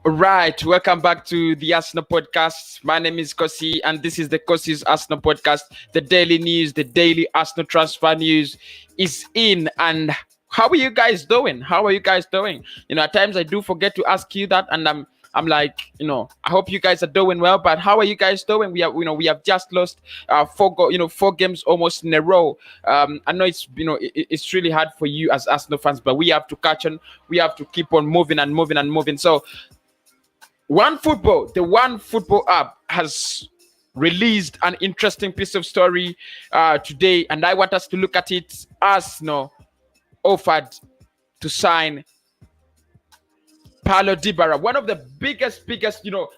Right, welcome back to the Arsenal podcast. My name is Kosi, and this is the Kosi's Arsenal podcast. The daily news, the daily Arsenal transfer news is in. And how are you guys doing? How are you guys doing? At times I do forget to ask you that, and I'm like, I hope you guys are doing well. But how are you guys doing? We have just lost four games almost in a row. I know it's really hard for you as Arsenal fans, but we have to catch on. We have to keep on moving and moving and moving. So. The One Football app has released an interesting piece of story today, and I want us to look at it. Arsenal offered to sign Paulo Dybala, one of the biggest.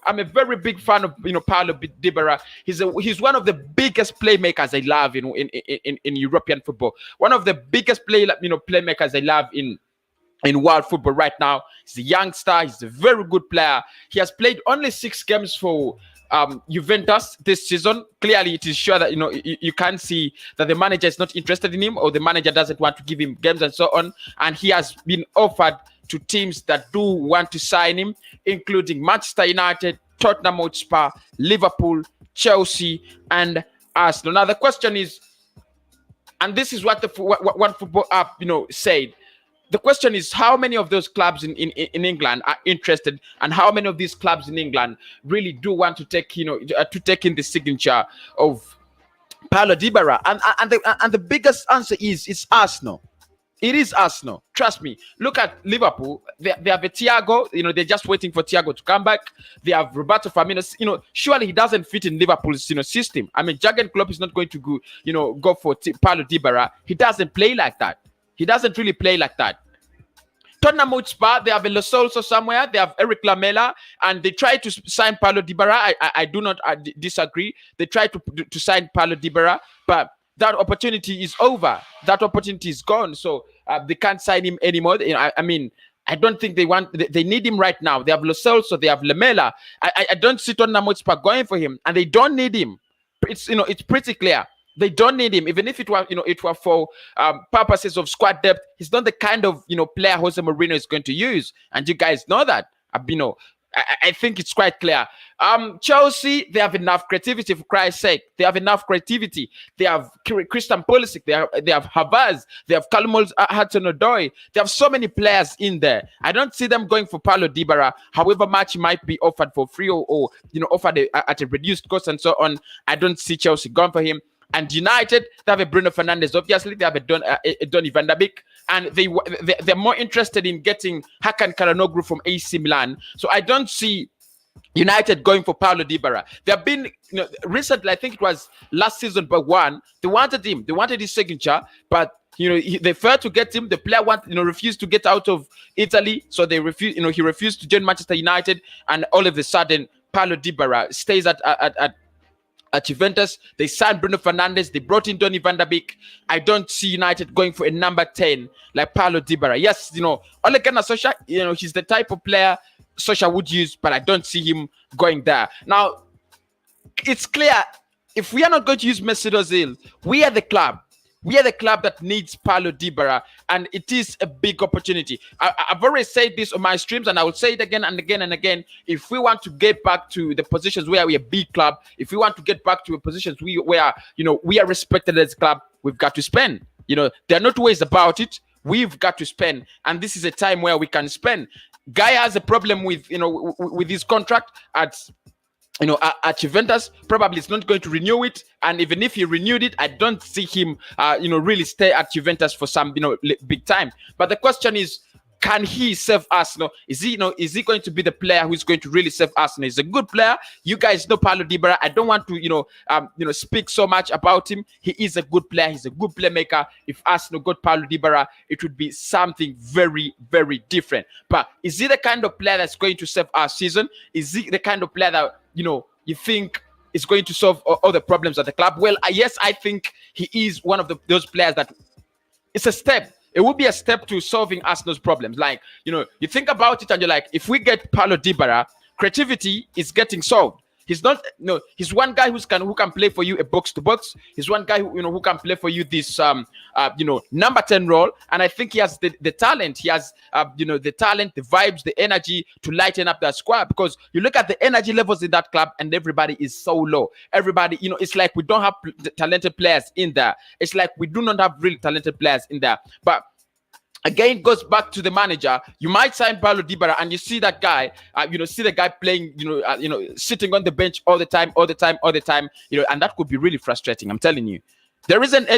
I'm a very big fan of Paulo Dybala. He's one of the biggest playmakers I love in European football. One of the biggest playmakers I love in world football right now. He's a youngster. He's a very good player. He has played only 6 games for Juventus this season. Clearly, it is sure that you can see that the manager is not interested in him, or the manager doesn't want to give him games and so on. And he has been offered to teams that do want to sign him, including Manchester United, Tottenham Hotspur, Liverpool, Chelsea, and Arsenal. Now the question is, and this is what the One Football app said. The question is, how many of those clubs in England are interested, and how many of these clubs in England really do want to take in the signature of Paulo Dybala? And the biggest answer is it's Arsenal. It is Arsenal. Trust me. Look at Liverpool. They have a Thiago. They're just waiting for Thiago to come back. They have Roberto Firmino. Surely he doesn't fit in Liverpool's system. I mean, Jurgen Klopp is not going to go for Paulo Dybala. He doesn't play like that. He doesn't really play like that. Tottenham Hotspur, they have a Lo Celso somewhere. They have Eric Lamela, and they try to sign Paulo Dybala. I do not disagree. They try to sign Paulo Dybala, but that opportunity is over. That opportunity is gone. So they can't sign him anymore. I mean, I don't think they need him right now. They have Lo Celso, they have Lamela. I don't see Tottenham Hotspur going for him, and they don't need him. It's pretty clear. They don't need him, even if it were for purposes of squad depth. He's not the kind of player Jose Mourinho is going to use, and you guys know that. I think it's quite clear. Chelsea, they have enough creativity, for Christ's sake. They have enough creativity. They have Christian Pulisic. They have Havertz. They have Callum Hudson-Odoi. They have so many players in there. I don't see them going for Paulo Dybala. However much he might be offered for free or offered at a reduced cost and so on, I don't see Chelsea going for him. And United, they have a Bruno Fernandes. Obviously, they have a Donny van der Beek, and they're more interested in getting Hakan Çalhanoğlu from AC Milan. So I don't see United going for Paulo Dybala. There have been recently, I think it was last season, but they wanted him. They wanted his signature, but they failed to get him. The player refused to get out of Italy, so they refused. He refused to join Manchester United, and all of a sudden, Paulo Dybala stays at Juventus. They signed Bruno Fernandes. They brought in Donny van der Beek. I don't see United going for a number 10 like Paulo Dybala. Yes, Ole Gunnar Solskjaer, he's the type of player Solskjaer would use, but I don't see him going there. Now, it's clear, if we are not going to use Mesut Ozil, we are the club. We are the club that needs Paulo Dybala, and it is a big opportunity. I've already said this on my streams, and I will say it again and again and again. If we want to get back to the positions where we are a big club, if we want to get back to the positions where we are respected as a club, we've got to spend. There are not ways about it. We've got to spend, and this is a time where we can spend. Guy has a problem with his contract at Juventus. Probably it's not going to renew it, and even if he renewed it, I don't see him really stay at Juventus for some big time. But the question is, can he save Arsenal? Is he going to be the player who's going to really save Arsenal? He's a good player. You guys know Paulo Dybala. I don't want to speak so much about him. He is a good player. He's a good playmaker. If Arsenal got Paulo Dybala, it would be something very, very different. But is he the kind of player that's going to save our season? Is he the kind of player that you think is going to solve all the problems at the club? Well, yes, I think he is one of those players that it's a step. It would be a step to solving Arsenal's problems. Like, you think about it and you're like, if we get Paulo Dybala, creativity is getting solved. He's not no. He's one guy who can play for you a box to box. He's one guy who can play for you this number 10 role. And I think he has the talent. He has the talent, the vibes, the energy to lighten up that squad. Because you look at the energy levels in that club, and everybody is so low. Everybody, it's like we don't have talented players in there. It's like we do not have really talented players in there. But again, it goes back to the manager. You might sign Paulo Dybala, and you see that guy, see the guy playing, sitting on the bench all the time, and that could be really frustrating. I'm telling you, there isn't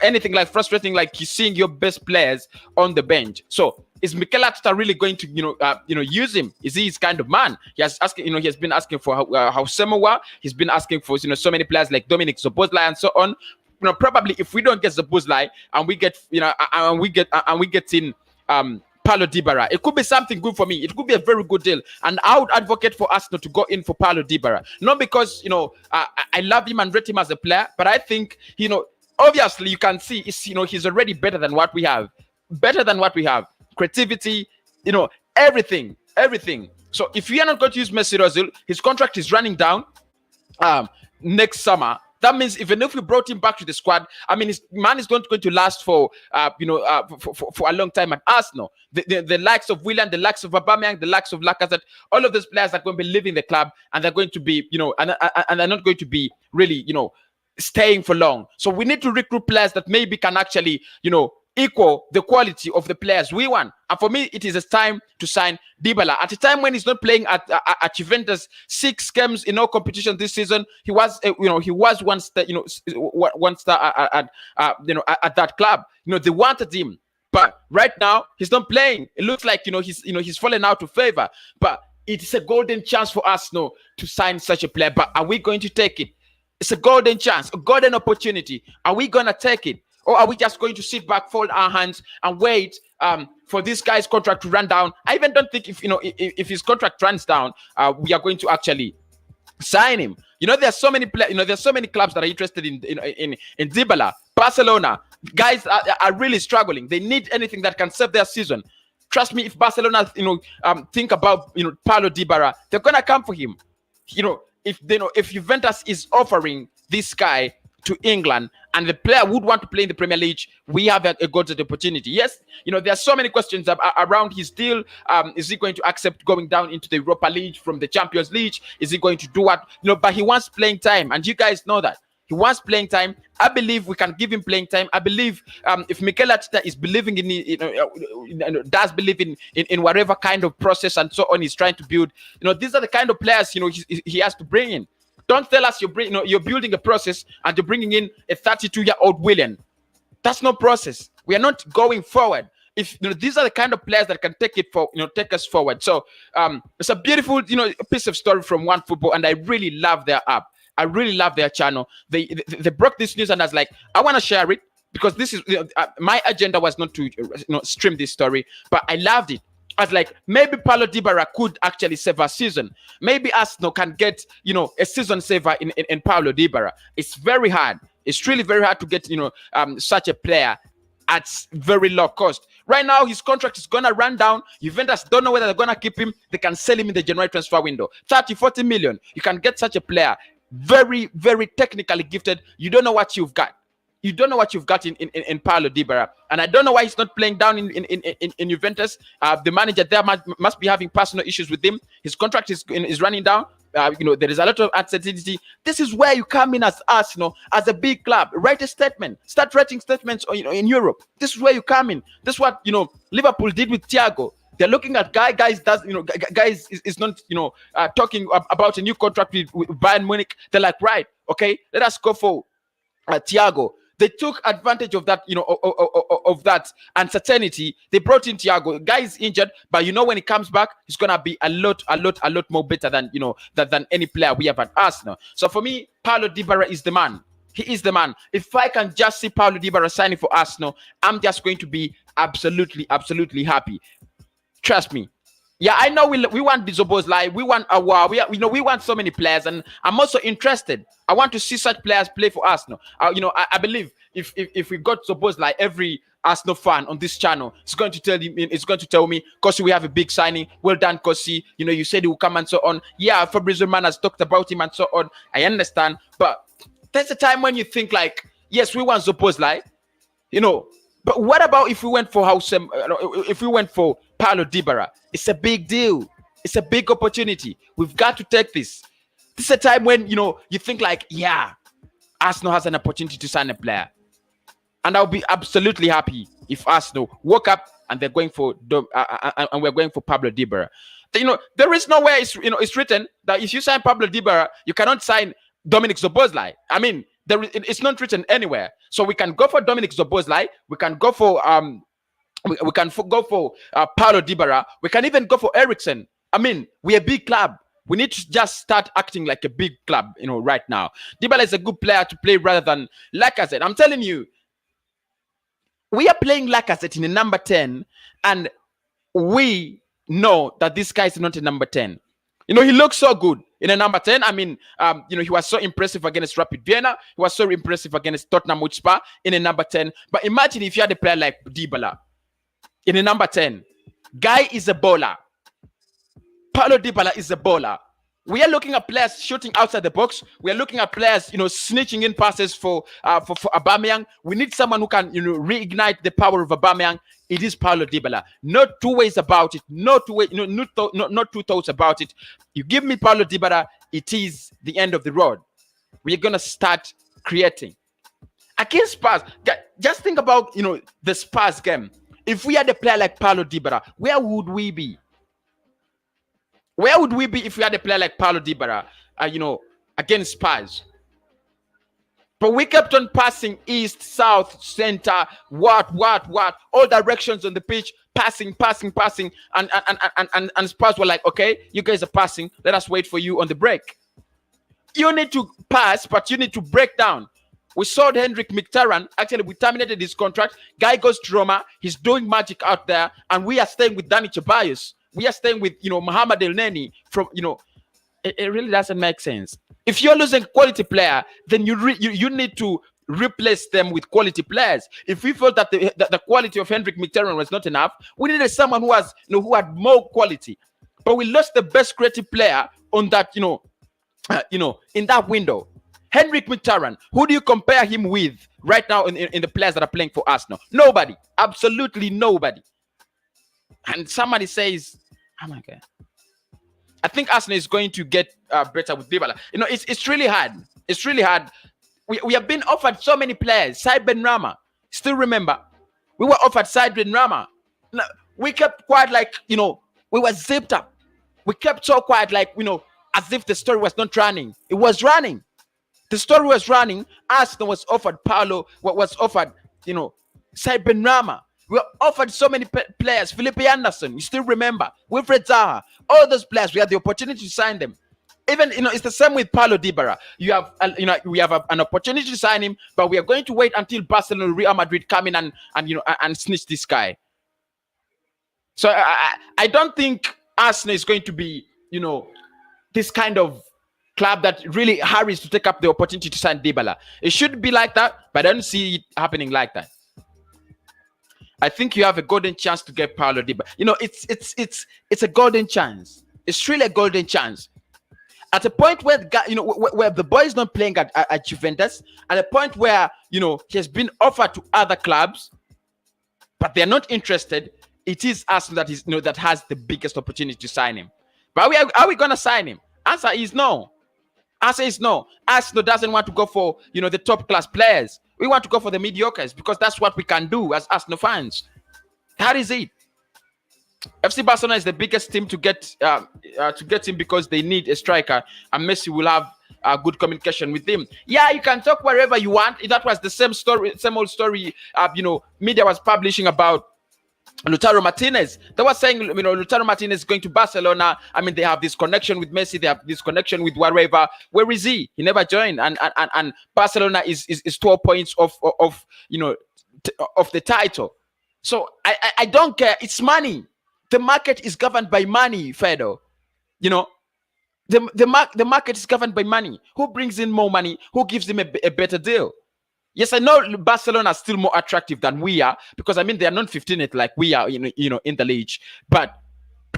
anything like frustrating like you seeing your best players on the bench. So is Mikel Arteta really going to, use him? Is he his kind of man? He has been asking for Hausemowa. He's been asking for, so many players like Dominic Szoboszlai and so on. Probably if we don't get Szoboszlai and we get, and we get in Paulo Dybala, it could be something good for me. It could be a very good deal, and I would advocate for Arsenal to go in for Paulo Dybala. Not because I love him and rate him as a player, but I think obviously you can see he's already better than what we have. Creativity, everything. So if we are not going to use Mesut Ozil, his contract is running down next summer. That means even if we brought him back to the squad, his man is not going to last for a long time at Arsenal. The likes of Willian, the likes of Aubameyang, the likes of Lacazette, all of those players are going to be leaving the club, and they're going to be, and they're not going to be really, staying for long. So we need to recruit players that maybe can actually, equal the quality of the players we want. And for me, it is a time to sign Dybala. At a time when he's not playing at Juventus, 6 games in all competition this season, he was one star, at that club. They wanted him, but right now he's not playing. It looks like he's fallen out of favor. But it's a golden chance for us to sign such a player. But are we going to take it? It's a golden chance, a golden opportunity. Are we gonna take it? Or are we just going to sit back, fold our hands, and wait for this guy's contract to run down? I even don't think if his contract runs down, we are going to actually sign him. There's so many there's so many clubs that are interested in Dybala. Barcelona guys are really struggling. They need anything that can save their season. Trust me, if Barcelona think about Paulo Dybala, they're gonna come for him. If Juventus is offering this guy to England and the player would want to play in the Premier League, we have a golden opportunity. Yes, there are so many questions around his deal. Is he going to accept going down into the Europa League from the Champions League? Is he going to do what? But he wants playing time, and you guys know that. He wants playing time. I believe we can give him playing time. I believe if Mikel Arteta is believing does believe in whatever kind of process and so on he's trying to build, these are the kind of players he has to bring in. Don't tell us you're building a process and you're bringing in a 32-year-old Willian. That's no process. We are not going forward. If these are the kind of players that can take us forward. So it's a beautiful piece of story from One Football, and I really love their app. I really love their channel. They broke this news, and I was like, I want to share it because this is my agenda was not to stream this story, but I loved it. I was like, maybe Paulo Dybala could actually save our season. Maybe Arsenal can get, a season saver in Paulo Dybala. It's very hard. It's really very hard to get, such a player at very low cost. Right now, his contract is going to run down. Juventus don't know whether they're going to keep him. They can sell him in the January transfer window. 30, 40 million. You can get such a player. Very, very technically gifted. You don't know what you've got. You don't know what you've got in Paulo Dybala, and I don't know why he's not playing down in Juventus. The manager there must be having personal issues with him. His contract is running down. There is a lot of uncertainty. This is where you come in as Arsenal, as a big club. Write a statement. Start writing statements. In Europe. This is where you come in. This is what Liverpool did with Thiago. They're looking at guys is not talking about a new contract with Bayern Munich. They're like, right, okay, let us go for Thiago. They took advantage of that, of that uncertainty. They brought in Thiago. Guy is injured, but when he comes back, he's gonna be a lot more better than than any player we have at Arsenal. So for me, Paulo Dybala is the man. He is the man. If I can just see Paulo Dybala signing for Arsenal, I'm just going to be absolutely happy. Trust me. Yeah, I know we want Szoboszlai, we want Awa, we want so many players, and I'm also interested. I want to see such players play for Arsenal. I believe if we got suppose like every Arsenal fan on this channel, it's going to tell me, Kosi, we have a big signing. Well done, Kosi. You said he will come and so on. Yeah, Fabrizio Man has talked about him and so on. I understand, but there's a time when you think like, yes, we want suppose like, but what about if we went for if we went for Paulo Dybala? It's a big deal. It's a big opportunity. We've got to take this. This is a time when you think like, yeah, Arsenal has an opportunity to sign a player, and I'll be absolutely happy if Arsenal woke up and they're going for and we're going for Pablo Dybala. There is nowhere it's written that if you sign Pablo Dybala, you cannot sign Dominic Szoboszlai. I mean, it's not written anywhere. So we can go for Dominic Szoboszlai. We can go for we can go for Paulo Dybala. We can even go for Eriksen. I mean, we're a big club. We need to just start acting like a big club, right now. Dybala is a good player to play rather than Lacazette. I'm telling you, we are playing Lacazette in the number 10, and we know that this guy is not a number 10. He looks so good in a number 10. I mean, he was so impressive against Rapid Vienna. He was so impressive against Tottenham Hotspur in a number 10. But imagine if you had a player like Dybala in a number 10. Guy is a bowler. Paulo Dybala is a bowler. We are looking at players shooting outside the box. We are looking at players, snitching in passes for Aubameyang. We need someone who can, reignite the power of Aubameyang. It is Paulo Dybala. No two ways about it. No two thoughts about it. You give me Paulo Dybala, it is the end of the road. We're gonna start creating against Spurs. Just think about the Spurs game. If we had a player like Paulo Dybala, where would we be? Where would we be if we had a player like Paulo Dybala, against Spurs? But we kept on passing east, south, center, what, all directions on the pitch, passing, and Spurs were like, okay, you guys are passing, let us wait for you on the break. You need to pass, but you need to break down. We sold Henrik Mkhitaryan. Actually, we terminated his contract. Guy goes to Roma. He's doing magic out there, and we are staying with Dani Ceballos. We are staying with, Mohamed El Neni from, it really doesn't make sense. If you're losing quality player, then you need to replace them with quality players. If we felt that the quality of Henrik Mkhitaryan was not enough, we needed someone who has, who had more quality. But we lost the best creative player on that, in that window. Henrik Mkhitaryan, who do you compare him with right now in the players that are playing for Arsenal? Nobody. Absolutely nobody. And somebody says, oh my God, I think Arsenal is going to get better with Dybala. It's really hard. It's really hard. We have been offered so many players. Said Benrahma. Still remember, we were offered Said Benrahma. We kept quiet like, we were zipped up. We kept so quiet like, as if the story was not running. It was running. The story was running. Arsenal was offered Paulo, what was offered, Said Benrahma. We were offered so many players. Felipe Anderson, you still remember. Wilfred Zaha. All those players, we had the opportunity to sign them. Even, it's the same with Paulo Dybala. You have, we have an opportunity to sign him, but we are going to wait until Barcelona, Real Madrid come in and snitch this guy. So I don't think Arsenal is going to be, this kind of club that really hurries to take up the opportunity to sign Dybala. It should be like that, but I don't see it happening like that. I think you have a golden chance to get Paulo Dybala. It's a golden chance. It's really a golden chance. At a point where the guy, where the boy is not playing at Juventus, at a point where he has been offered to other clubs, but they're not interested. It is Arsenal that is that has the biggest opportunity to sign him. But are we gonna sign him? Answer is no. Answer is no. Arsenal doesn't want to go for the top class players. We want to go for the mediocres because that's what we can do as Arsenal fans. That is it. FC Barcelona is the biggest team to get him because they need a striker, and Messi will have good communication with him. Yeah, you can talk wherever you want. That was the same old story. Media was publishing about Lautaro Martinez. They were saying, Lautaro Martinez is going to Barcelona. I mean, they have this connection with Messi. They have this connection with wherever. Where is he? He never joined. And Barcelona is 12 points of the title. So I don't care. It's money. The market is governed by money, Fedo. The market is governed by money. Who brings in more money? Who gives him a better deal? Yes, I know Barcelona are still more attractive than we are, because I mean they are not 15th like we are, in the league. But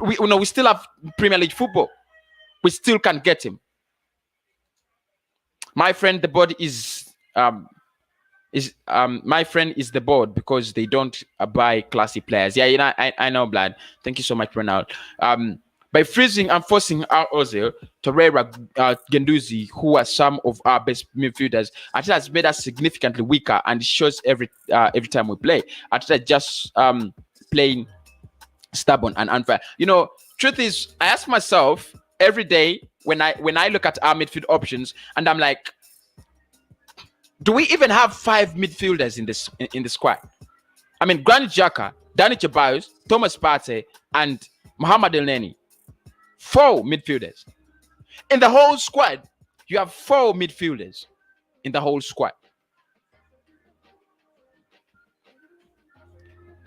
we still have Premier League football. We still can get him. My friend, the board is my friend is the board because they don't buy classy players. Yeah, I know, Blood. Thank you so much, Ronald. By freezing and forcing out Ozil, Torreira, Genduzi, who are some of our best midfielders, Arteta has made us significantly weaker, and it shows every time we play. Arteta just playing stubborn and unfair. Truth is, I ask myself every day when I look at our midfield options, and I'm like, do we even have 5 midfielders in the squad? I mean, Granit Xhaka, Dani Ceballos, Thomas Partey, and Mohamed Elneny. 4 midfielders. In the whole squad, you have 4 midfielders in the whole squad.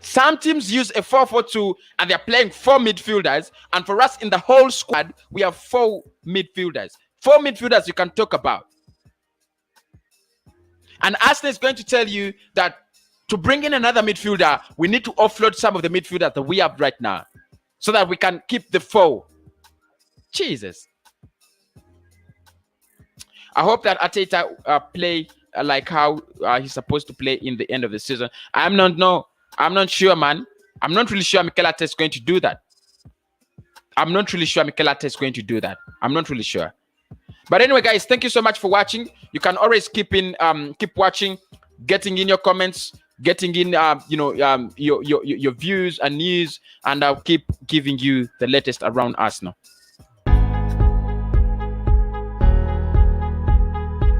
Some teams use a 4-4-2 and they're playing 4 midfielders. And for us in the whole squad, we have 4 midfielders. 4 midfielders you can talk about. And Arsenal is going to tell you that to bring in another midfielder, we need to offload some of the midfielders that we have right now so that we can keep the 4. Jesus. I hope that Arteta play like how he's supposed to play in the end of the season. I'm not sure, man. I'm not really sure Mikel Arteta is going to do that. I'm not really sure. But anyway, guys, thank you so much for watching. You can always keep watching, getting in your comments, getting in your views and news, and I'll keep giving you the latest around Arsenal.